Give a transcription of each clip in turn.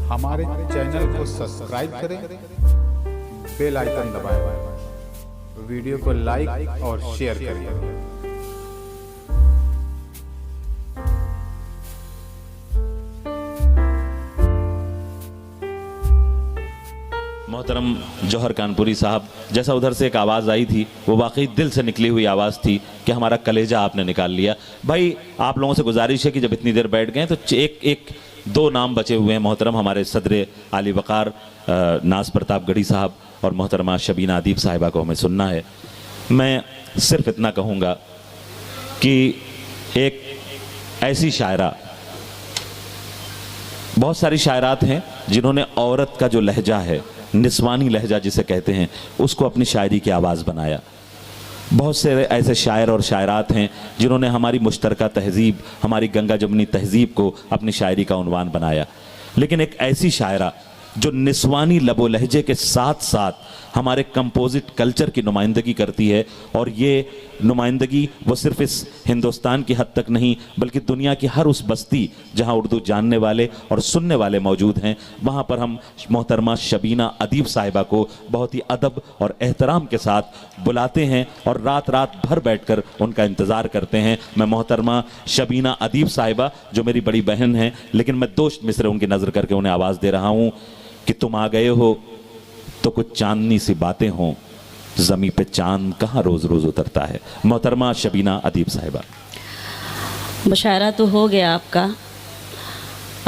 हमारे चैनल को सब्सक्राइब करें, बेल आइकन दबाएं, वीडियो को लाइक और शेयर करें। मोहतरम जौहर कानपुरी साहब, जैसा उधर से एक आवाज़ आई थी वो वाकई दिल से निकली हुई आवाज़ थी कि हमारा कलेजा आपने निकाल लिया। भाई आप लोगों से गुजारिश है कि जब इतनी देर बैठ गए तो एक दो नाम बचे हुए हैं मोहतरम, हमारे सदर आली वक़ार नाज प्रताप गढ़ी साहब और मोहतरमा शबीना अदीब साहिबा को हमें सुनना है। मैं सिर्फ इतना कहूँगा कि एक ऐसी शायरा, बहुत सारी शायरात हैं जिन्होंने औरत का जो लहजा है, निस्वानी लहजा जिसे कहते हैं, उसको अपनी शायरी की आवाज़ बनाया। बहुत से ऐसे शायर और शायरात हैं जिन्होंने हमारी मुश्तरका तहज़ीब, हमारी गंगा जमुनी तहज़ीब को अपनी शायरी का उन्वान बनाया। लेकिन एक ऐसी शायरा जो निस्वानी लबो लहजे के साथ साथ हमारे कंपोजिट कल्चर की नुमाइंदगी करती है, और ये नुमाइंदगी वो सिर्फ इस हिंदुस्तान की हद तक नहीं बल्कि दुनिया की हर उस बस्ती जहाँ उर्दू जानने वाले और सुनने वाले मौजूद हैं, वहाँ पर हम मोहतरमा शबीना अदीब साहिबा को बहुत ही अदब और एहतराम के साथ बुलाते हैं और रात रात भर बैठकर उनका इंतज़ार करते हैं। मैं मोहतरमा शबीना अदीब साहिबा, जो मेरी बड़ी बहन हैं, लेकिन मैं दो मिसरे उनकी नज़र करके उन्हें आवाज़ दे रहा हूँ कि तुम आ गए हो तो कुछ चांदनी सी बातें हों, ज़मीं पे चांद कहाँ रोज़ रोज़ उतरता है। मोहतरमा शबीना अदीब साहिबा। मुशायरा तो हो गया आपका,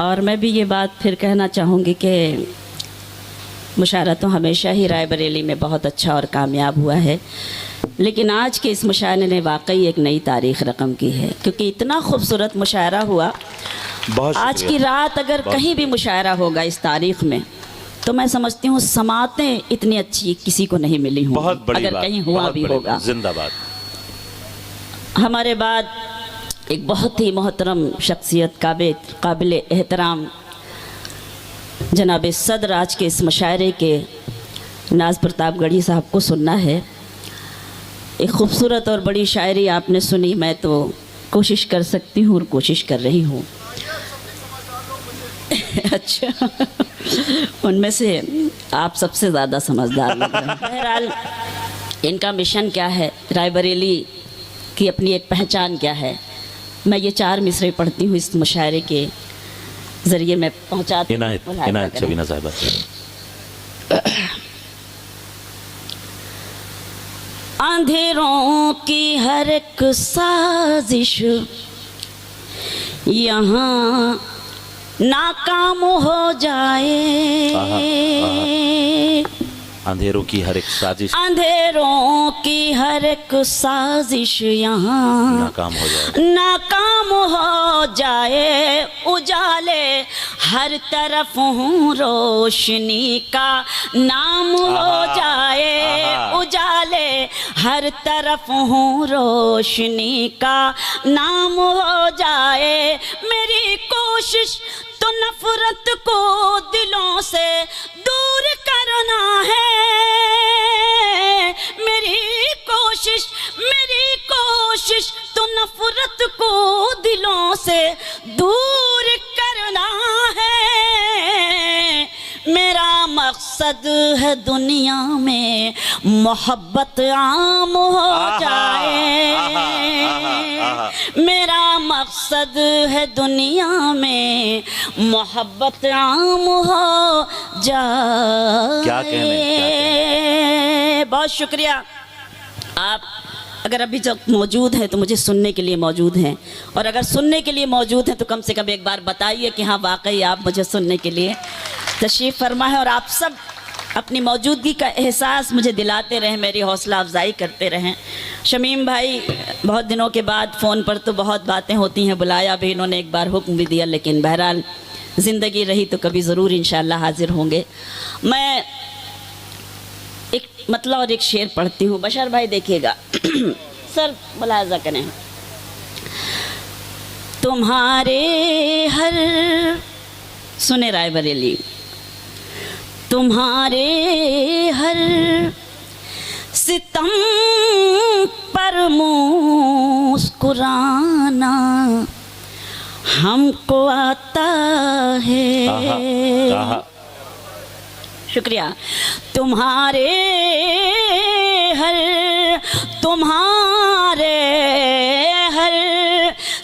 और मैं भी ये बात फिर कहना चाहूँगी कि मुशायरा तो हमेशा ही रायबरेली में बहुत अच्छा और कामयाब हुआ है, लेकिन आज के इस मुशायरे ने वाकई एक नई तारीख़ रकम की है, क्योंकि इतना खूबसूरत मुशायरा हुआ। आज की रात अगर कहीं भी मुशायरा होगा इस तारीख़ में तो मैं समझती हूँ समातें इतनी अच्छी किसी को नहीं मिली हूँ, अगर कहीं हुआ भी होगा। जिंदाबाद। हमारे बाद एक बहुत ही मोहतरम शख्सियत, काबिल एहतराम जनाब सदर आज के इस मुशायरे के नाज प्रताप गढ़ी साहब को सुनना है। एक खूबसूरत और बड़ी शायरी आपने सुनी, मैं तो कोशिश कर सकती हूँ और कोशिश कर रही हूँ। अच्छा, उनमें से आप सबसे ज़्यादा समझदार लग रहे हैं। बहरहाल इनका मिशन क्या है, रायबरेली की अपनी एक पहचान क्या है, मैं ये चार मिसरे पढ़ती हूँ इस मुशायरे के ज़रिए मैं पहुँचाती हूँ। इनायत शबीना साहिबा। अंधेरों की हर एक साजिश यहाँ नाकाम हो जाए, अंधेरों की हर एक साजिश, अंधेरों की हर एक साजिश यहाँ नाकाम हो जाए, उजाले हर तरफ हूँ रोशनी का नाम हो जाए, उजाले हर तरफ हूँ रोशनी का नाम हो जाए। मेरी कोशिश तो नफरत को दिलों से दूर करना है, मेरी कोशिश तो नफरत को दिलों से दूर करना है। मेरा मकसद है दुनिया में मोहब्बत आम हो जाए, मेरा मकसद है दुनिया में मोहब्बत आम हो जाए। क्या कहने? बहुत शुक्रिया। आप अगर अभी जब मौजूद हैं तो मुझे सुनने के लिए मौजूद हैं, और अगर सुनने के लिए मौजूद हैं तो कम से कम एक बार बताइए कि हाँ वाकई आप मुझे सुनने के लिए तशरीफ़ फरमा है, और आप सब अपनी मौजूदगी का एहसास मुझे दिलाते रहें, मेरी हौसला अफजाई करते रहें। शमीम भाई बहुत दिनों के बाद फ़ोन पर तो बहुत बातें होती हैं, बुलाया भी इन्होंने, एक बार हुक्म भी दिया, लेकिन बहरहाल ज़िंदगी रही तो कभी ज़रूर इंशाअल्लाह हाजिर होंगे। मैं एक मतलब और एक शेर पढ़ती हूँ। बशर भाई देखिएगा सर मुलाजा करें। तुम्हारे हर, सुने रायबरेली, तुम्हारे हर सितम पर मुस्कुराना हमको आता है। आहा। शुक्रिया। तुम्हारे हर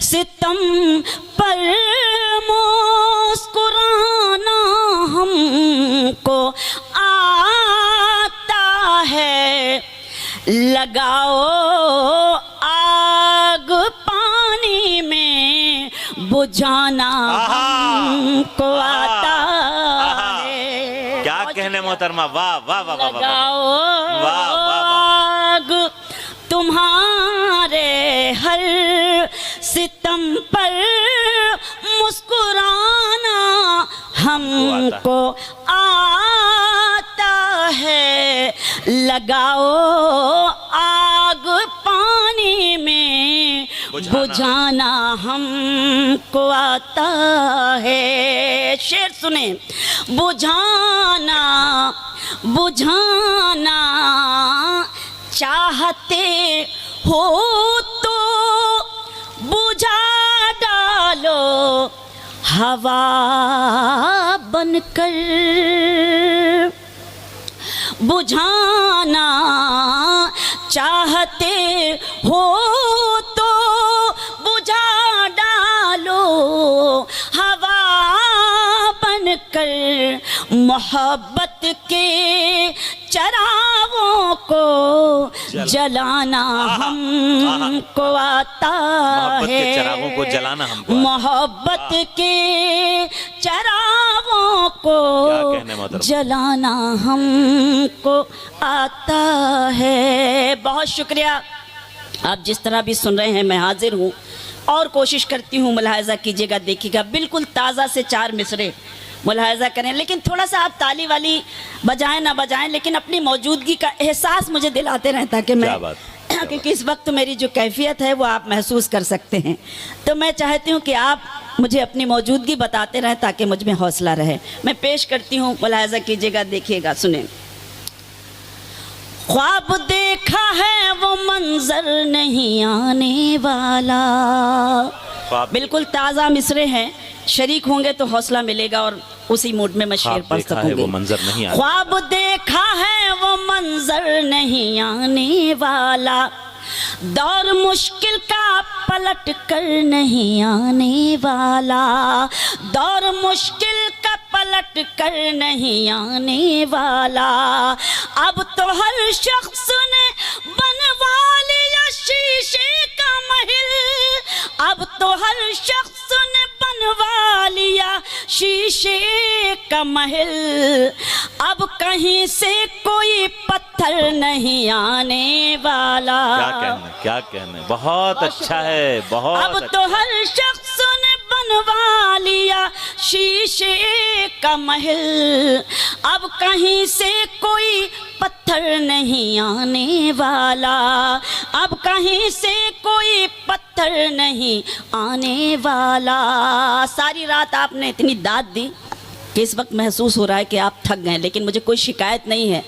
सितम पर मुस्कुराना हमको आता है। लगाओ आग पानी में बुझाना हमको आता है। क्या कहने मोहतरमा, वाह वाह वाह वाह। लगाओ वाह वाह। आग तुम्हारे हर सितम पर मुस्कुराना हमको आता है। लगाओ आग पानी में बुझाना हमको आता है। शेर सुने। बुझाना चाहते हो तो बुझा डालो हवा बनकर। बुझाना चाहते हो तो बुझा डालो हवा बनकर। मोहब्बत के चरागों को जलाना हमको आता है। चरागों को जलाना हमको। मोहब्बत के चरागों को जलाना हमको आता है। बहुत शुक्रिया। आप जिस तरह भी सुन रहे हैं मैं हाजिर हूँ और कोशिश करती हूँ, मुलाहिजा कीजिएगा, देखिएगा, बिल्कुल ताज़ा से 4 मिसरे मुलाहिजा करें। लेकिन थोड़ा सा आप ताली वाली बजाएं ना बजाएं, लेकिन अपनी मौजूदगी का एहसास मुझे दिलाते रहें ताकि मैं, क्योंकि इस वक्त मेरी जो कैफियत है वो आप महसूस कर सकते हैं। तो मैं चाहती हूँ कि आप मुझे अपनी मौजूदगी बताते रहें ताकि मुझ में हौसला रहे। मैं पेश करती हूँ, मुलाहिजा कीजिएगा, देखिएगा, सुने। ख्वाब देखा है वो मंजर नहीं आने वाला। बिल्कुल ताज़ा मिसरे हैं, शरीक होंगे तो हौसला मिलेगा और उसी मूड में मैं शेर पढ़ सकूंगी। ख्वाब देखा है वो मंजर नहीं आने वाला। दौर मुश्किल का पलट कर नहीं आने वाला। दौर मुश्किल का पलट कर नहीं आने वाला। अब तो हर शख्स ने बनवा लिया शीशे का महल। अब तो हर शख्स ने बनवा लिया शीशे का महल। अब कहीं से कोई पत्थर नहीं आने वाला। क्या कहने, बहुत अच्छा है, बहुत। अब तो हर शख्स ने बनवा लिया शीशे का महल। अब कहीं से कोई पत्थर नहीं आने वाला। अब कहीं से कोई पत्थर नहीं आने वाला। सारी रात आपने इतनी दाद दी कि इस वक्त महसूस हो रहा है कि आप थक गए, लेकिन मुझे कोई शिकायत नहीं है।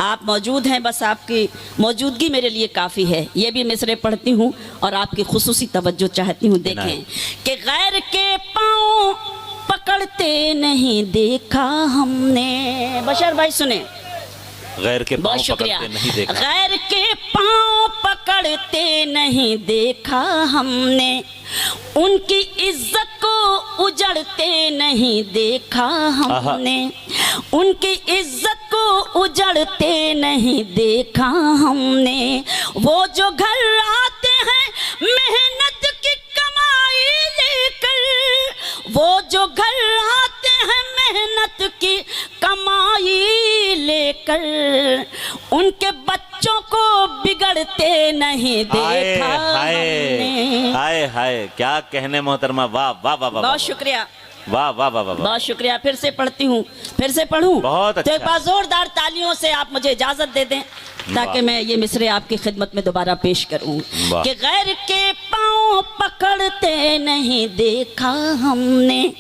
आप मौजूद हैं, बस आपकी मौजूदगी मेरे लिए काफ़ी है। ये भी मिसरे पढ़ती हूँ और आपकी खुसूसी तवज्जो चाहती हूँ। देखें कि गैर के पाँव पकड़ते नहीं देखा हमने। बशर भाई सुने। गैर के बहुत शुक्रिया। गैर के पाँव पकड़ते नहीं देखा हमने। उनकी इज्जत को उजड़ते नहीं देखा हमने। उनकी इज्जत को उजड़ते नहीं देखा हमने। वो जो घर आते हैं मेहनत की कमाई लेकर। वो जो घर आते हैं मेहनत की कमाई लेकर। उनके बच्चों को बिगड़ते नहीं देखा हमने। हाय हाय, क्या कहने मोहतरमा, वाह वाह वाह वाह। बहुत शुक्रिया, वाह वाह वाह वाह। बहुत शुक्रिया। फिर से पढ़ती हूँ, फिर से पढ़ूं। बहुत अच्छा। तो एक बार जोरदार तालियों से आप मुझे इजाजत दे दें ताकि मैं ये मिसरे आपकी खिदमत में दोबारा पेश करूं। कि गैर के पाँव पकड़ते नहीं देखा हमने।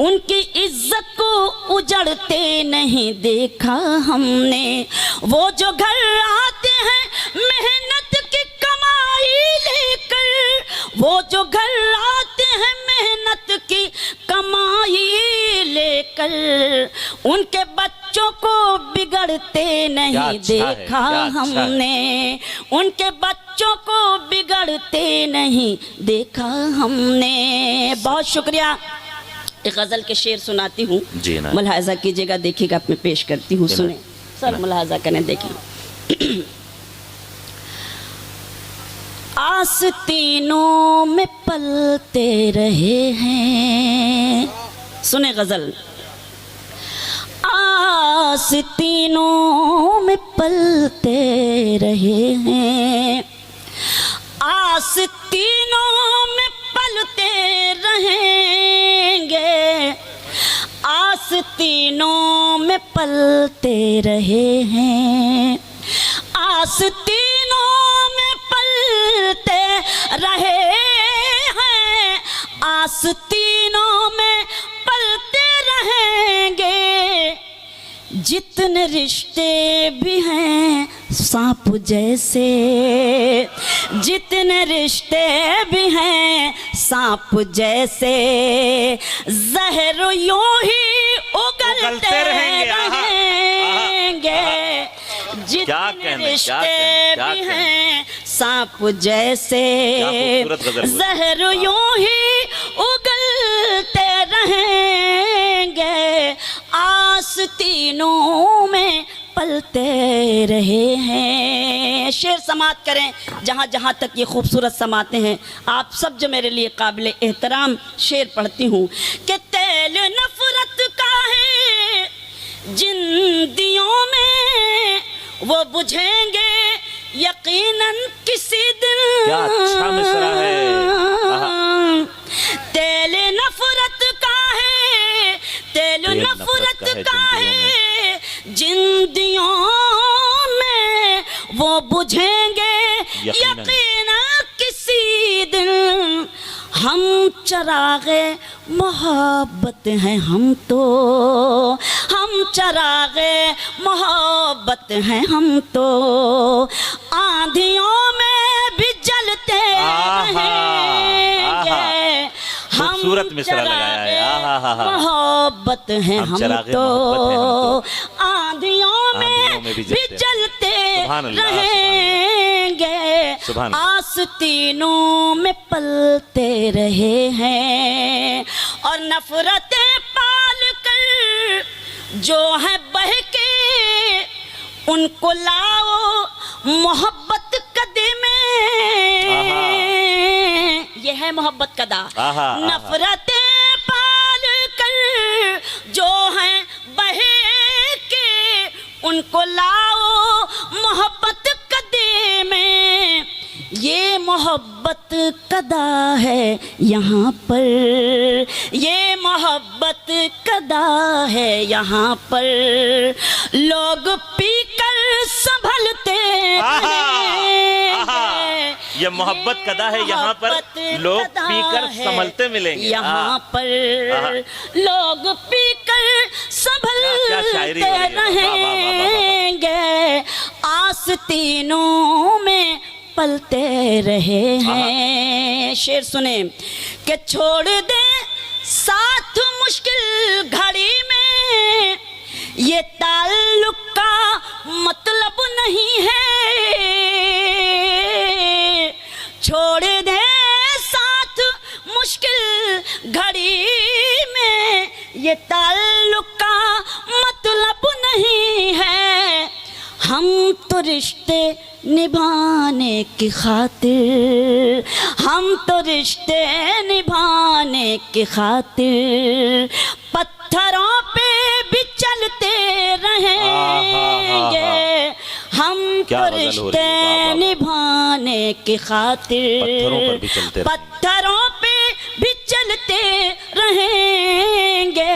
उनकी इज्जत को उजड़ते नहीं देखा हमने। वो जो घर आते हैं मेहनत की कमाई लेकर। वो जो घर आते हैं मेहनत कर उनके बच्चों को बिगड़ते नहीं देखा हमने, उनके बच्चों को बिगड़ते नहीं देखा हमने। बहुत शुक्रिया। एक गज़ल के शेर सुनाती हूँ, मुलाहाजा कीजिएगा, देखिएगा, मैं पेश करती हूँ, सुने सर, मुलाहाजा करें, देखिए। आस्तीनों में पलते रहे हैं, सुने गज़ल। आस्तीनों में पलते रहे हैं, आस्तीनों में पलते रहेंगे, आस्तीनों में पलते रहे हैं, आस्तीनों में पलते रहे हैं, आस्तीनों में पलते रहेंगे। जितने रिश्ते भी हैं सांप जैसे, जितने रिश्ते भी हैं सांप जैसे, जहर यूं ही उगलते रहेंगे। जितने रिश्ते भी हैं सांप जैसे, जहर यूं ही उगलते रहेंगे। आस्तीनों में पलते रहे हैं। शेर समात करें, जहाँ जहाँ तक ये खूबसूरत समाते हैं, आप सब जो मेरे लिए काबिल एहतराम शेर पढ़ती हूँ कि तेल नफरत का है जिन दियों में, वो बुझेंगे यकीनन किसी दिन। क्या अच्छा मिसरा है। तेल नफरत का है, तेल नफरत का है जिन दियों में, वो बुझेंगे यकीनन किसी दिन। हम चरागे मोहब्बत हैं हम तो, हम चरागे मोहब्बत हैं हम तो, आंधियों में भी जलते रहेंगे। खूबसूरत मिसरा लगाया है। मोहब्बत हैं हम तो, आंधियों में भी जलते रहेंगे। आस्तीनों में पलते रहे हैं और नफरतें पाल कर जो है बहके, उनको लाओ मोहब्बत कदे में। ये है मोहब्बत कदा। नफरतें पाल कर जो है बहके, उनको लाओ मोहब्बत कदे में। ये मोहब्बत कदा है यहाँ पर, ये मोहब्बत कदा है यहाँ पर, लोग पीकर संभलते ये मोहब्बत कदा है यहाँ पर, लोग पीकर संभलते मिलेंगे। यहाँ पर लोग पीकर संभलते रहेंगे। आस्तीनों में पलते रहे हैं। शेर सुने कि छोड़ दे साथ मुश्किल घड़ी में, ये ताल्लुक का मतलब नहीं है। छोड़ दे साथ मुश्किल घड़ी में, ये ताल्लुक का मतलब नहीं है। हम तो रिश्ते निभाने की खातिर, हम तो रिश्ते निभाने की खातिर पत्थरों पे भी चलते रहेंगे। हम तो रिश्ते निभाने की खातिर पत्थरों पे भी चलते रहेंगे।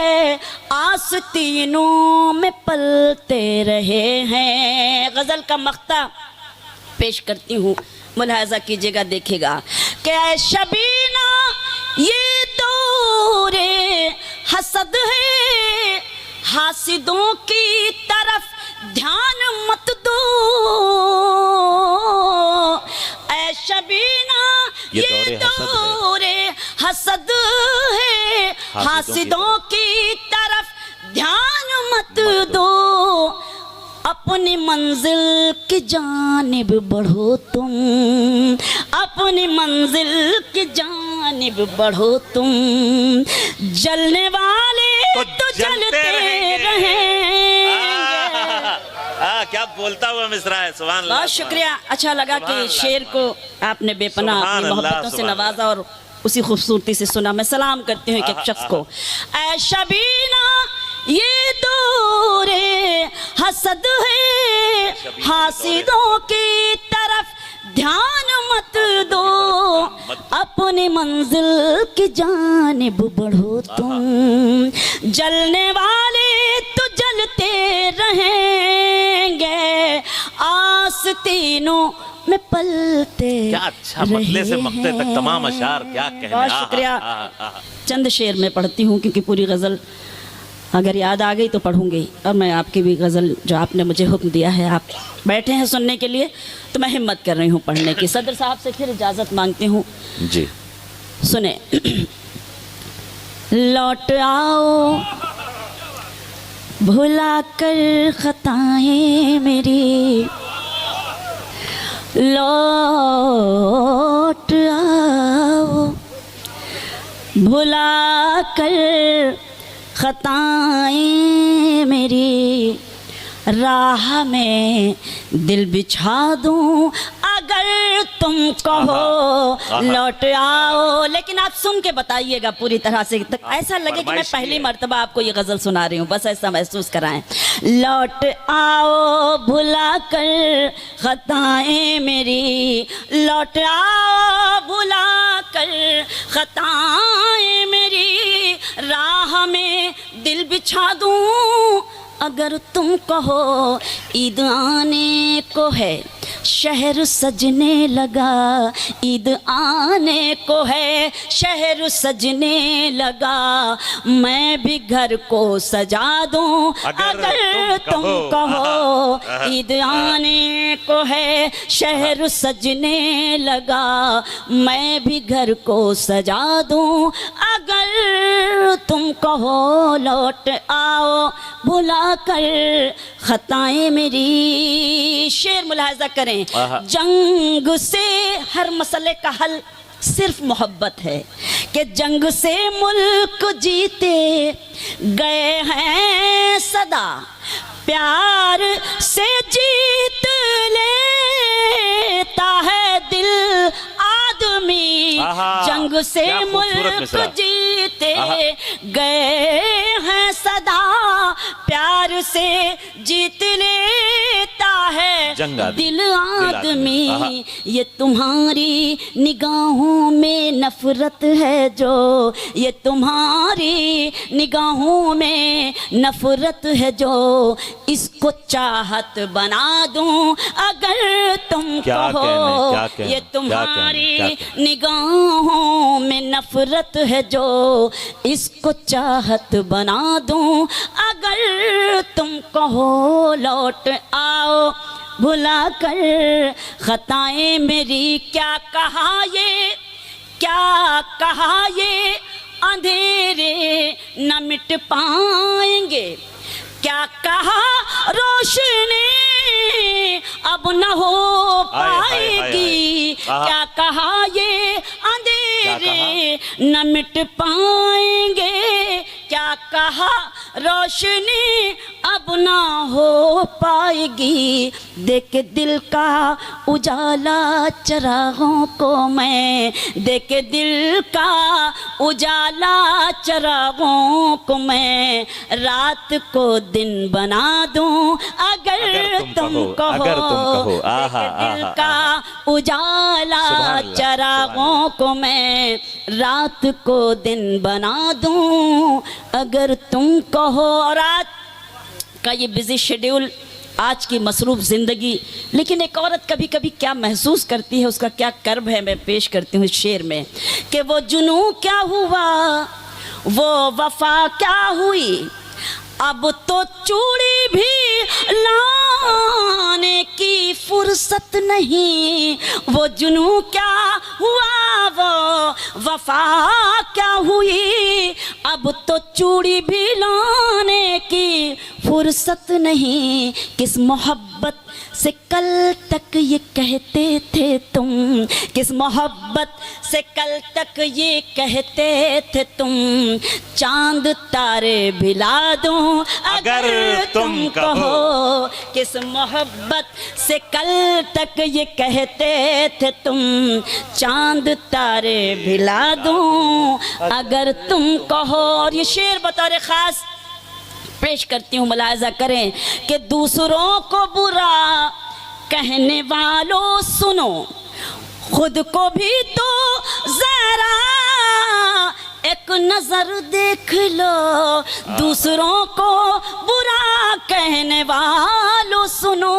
आस्तीनों में पलते रहे हैं। गजल का मख्ता पेश करती हूँ, मुलाहाजा कीजिएगा, देखिएगा। क्या शबीना ये दौरे हसद है, हासिदों की तरफ ध्यान मत दो। ऐ शबीना ये दौरे हसद है, हासिदों की तरफ ध्यान मत दो, अपनी मंजिल की जानिब बढ़ो तुम, अपनी मंजिल की जानिब बढ़ो तुम। जलने वाले तो जलते रहेंगे। क्या बोलता हुआ मिसरा है, सुभान अल्लाह। बहुत शुक्रिया, अच्छा लगा कि शेर को आपने बेपनाह अपनी मोहब्बतों से नवाजा और उसी खूबसूरती से सुना। मैं सलाम करती हूँ एक शख्स को। ऐ शबीना ये दौरे हसद है, हासिदों की तरफ ध्यान मत दो, अपनी मंजिल की जानिब बढ़ो तुम। जलने वाले तो जलते रहेंगे, आस्तीनों में पलते। क्या अच्छा, मतले से मक्ते तक तमाम अशार, क्या कहने। बहुत शुक्रिया। चंद शेर में पढ़ती हूँ क्योंकि पूरी गज़ल अगर याद आ गई तो पढ़ूंगी, और मैं आपकी भी गज़ल जो आपने मुझे हुक्म दिया है, आप बैठे हैं सुनने के लिए, तो मैं हिम्मत कर रही हूँ पढ़ने की। सदर साहब से फिर इजाज़त मांगती हूँ जी। सुने। लौट आओ भुला कर खताएं मेरी, लौट आओ भुला कर खताएं मेरी, राह में दिल बिछा दूं अगर तुम कहो लौट आओ। लेकिन आप सुन के बताइएगा पूरी तरह से, तक ऐसा लगे कि मैं पहली मर्तबा आपको ये गज़ल सुना रही हूँ, बस ऐसा महसूस कराएं। लौट आओ भुला कर खताएं मेरी, लौट आओ भुला कर खताएं मेरी, राह में दिल बिछा दूं अगर तुम कहो। ईद आने को है शहर सजने लगा, ईद आने को है शहर सजने लगा, मैं भी घर को सजा दूं अगर तुम कहो। ईद आने को है शहर सजने लगा, मैं भी घर को सजा दूं अगर तुम कहो। लौट आओ भुला कर खताएं मेरी। शेर मुलाहिजा करें। जंग से हर मसले का हल सिर्फ मोहब्बत है, कि जंग से मुल्क जीते गए हैं सदा, प्यार से जीत लेता है दिल आदमी, जंग से मुल्क जीते गए हैं सदा, प्यार से जीत लेता है दिल आदमी। ये तुम्हारी निगाहों में नफरत है जो, ये तुम्हारी निगाहों में नफरत है जो, इसको चाहत बना दूं अगर तुम कहो। ये तुम्हारी निगाहों में नफरत है जो, इसको चाहत बना दूं अगर तुम कहो। लौट आओ भुला कर खताएं मेरी, क्या कहा ये, क्या कहा ये, अंधेरे न मिट पाएंगे, क्या कहा रोशनी अब न हो पाएगी, क्या कहा ये अंधेरे न मिट पाएंगे, क्या कहा रोशनी अब ना हो पाएगी। देख दिल का उजाला चरागों को मैं, देख दिल का उजाला चरागों को मैं, रात को दिन बना दूं अगर तुम कहो। देख दिल का उजाला चरागों को मैं, रात को दिन बना दूं अगर तुम कहो। रात का ये बिजी शेड्यूल, आज की मसरूफ़ ज़िंदगी, लेकिन एक औरत कभी कभी क्या महसूस करती है, उसका क्या कर्ब है, मैं पेश करती हूँ इस शेर में कि वो जुनू क्या हुआ, वो वफा क्या हुई, अब तो चूड़ी भी लाने की फुर्सत नहीं, वो जुनू क्या हुआ वो वफा क्या हुई। अब तो चूड़ी भी लाने की फुर्सत नहीं, किस मोहब्बत से कल तक ये कहते थे तुम, किस मोहब्बत से कल तक ये कहते थे तुम। चांद तारे भिला दूं अगर तुम कहो, किस मोहब्बत से कल तक ये कहते थे तुम। चांद तारे भिला दूं अगर तुम कहो। और ये शेर बतौर खास पेश करती हूँ, मुलाहिजा करें कि दूसरों को बुरा कहने वालों सुनो, खुद को भी तो जरा एक नजर देख लो। दूसरों को बुरा कहने वालों सुनो,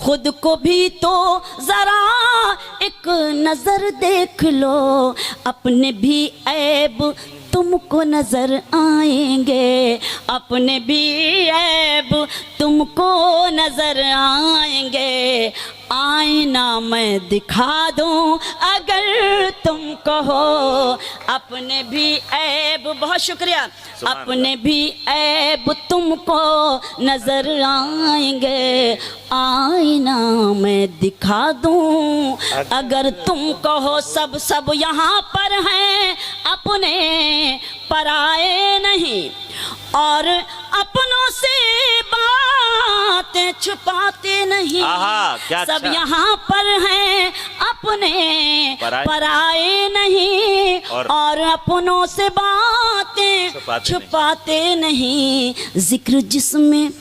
खुद को भी तो जरा एक नजर देख लो। अपने भी ऐब तुमको नजर आएंगे, अपने भी ऐब तुमको नजर आएंगे। आईना मैं दिखा दूं अगर तुम कहो, अपने भी ऐब, बहुत शुक्रिया, अपने भी ऐब तुमको नजर आएंगे। आईना मैं दिखा दूं अगर तुम कहो। सब यहाँ पर हैं अपने पराए नहीं, और अपनों से बातें छुपाते नहीं। क्या सब अच्छा। यहाँ पर हैं अपने पराए नहीं, और अपनों से बातें छुपाते नहीं। जिक्र जिसमें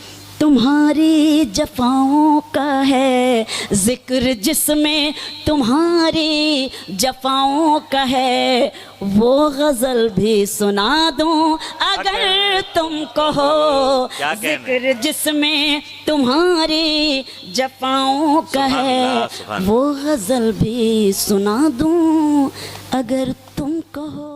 तुम्हारी जफाओं का है, जिक्र जिसमें तुम्हारी जफाओं का है, वो गजल भी सुना दूं अगर तुम कहो। जिक्र जिसमें तुम्हारी जफाओं का है, वो गजल भी सुना दूं अगर तुम कहो।